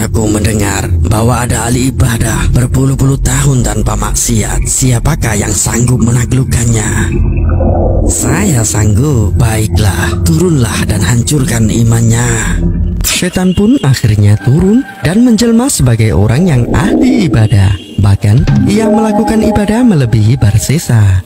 Aku mendengar bahwa ada ahli ibadah berpuluh-puluh tahun tanpa maksiat. Siapakah yang sanggup menaklukkannya? Saya sanggup. Baiklah, turunlah dan hancurkan imannya. Setan pun akhirnya turun dan menjelma sebagai orang yang ahli ibadah. Bahkan ia melakukan ibadah melebihi Barsisa.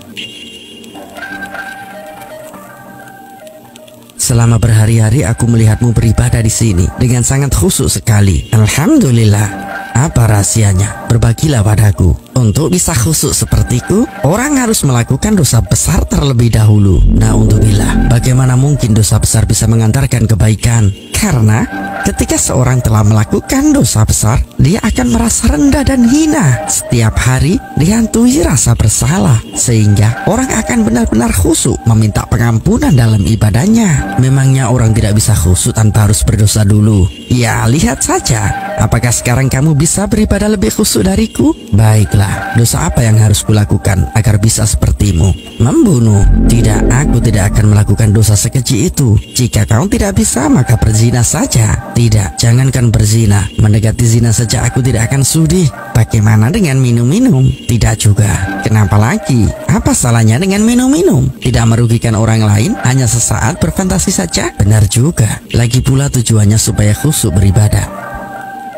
Selama berhari-hari aku melihatmu beribadah di sini dengan sangat khusyuk sekali. Alhamdulillah. Apa rahasianya? Berbagilah padaku. Untuk bisa khusyuk sepertiku, orang harus melakukan dosa besar terlebih dahulu. Na'udzubillah, bagaimana mungkin dosa besar bisa mengantarkan kebaikan? Karena ketika seorang telah melakukan dosa besar, dia akan merasa rendah dan hina. Setiap hari dihantui rasa bersalah, sehingga orang akan benar-benar khusyuk meminta pengampunan dalam ibadahnya. Memangnya orang tidak bisa khusyuk tanpa harus berdosa dulu? Ya, lihat saja. Apakah sekarang kamu bisa beribadah lebih khusyuk dariku? Baiklah, dosa apa yang harus kulakukan agar bisa sepertimu? Membunuh? Tidak, aku tidak akan melakukan dosa sekeji itu. Jika kau tidak bisa, maka berzina saja. Tidak, jangankan berzina, mendekati zina saja aku tidak akan sudi. Bagaimana dengan minum-minum? Tidak juga. Kenapa lagi? Apa salahnya dengan minum-minum? Tidak merugikan orang lain, hanya sesaat berfantasi saja? Benar juga. Lagi pula tujuannya supaya khusyuk beribadah.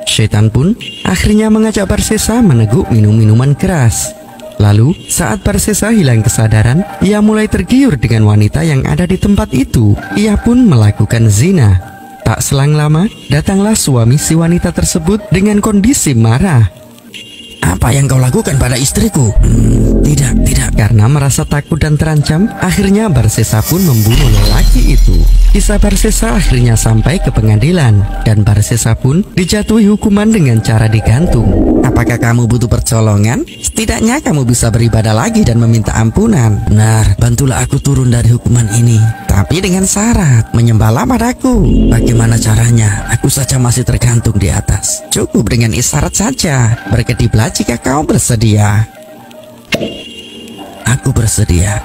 Setan pun akhirnya mengajak Barsisa meneguk minum-minuman keras. Lalu saat Barsisa hilang kesadaran, ia mulai tergiur dengan wanita yang ada di tempat itu. Ia pun melakukan zina. Tak selang lama, datanglah suami si wanita tersebut dengan kondisi marah. Apa yang kau lakukan pada istriku? Tidak. Karena merasa takut dan terancam, akhirnya Barsisa pun membunuh lelaki itu. Kisah Barsisa akhirnya sampai ke pengadilan, dan Barsisa pun dijatuhi hukuman dengan cara digantung. Apakah kamu butuh pertolongan? Setidaknya kamu bisa beribadah lagi dan meminta ampunan. Benar, bantulah aku turun dari hukuman ini. Tapi dengan syarat, menyembahlah padaku. Bagaimana caranya? Aku saja masih tergantung di atas. Cukup dengan isyarat saja. Berkediplah jika kau bersedia. Aku bersedia.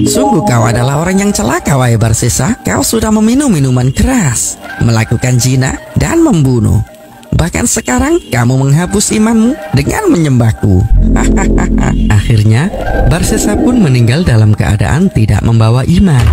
Sungguh kau adalah orang yang celaka, wahai Barsisa. Kau sudah meminum minuman keras, melakukan zina, dan membunuh. Bahkan sekarang kamu menghapus imanmu dengan menyembahku. Akhirnya Barsisa pun meninggal dalam keadaan tidak membawa iman.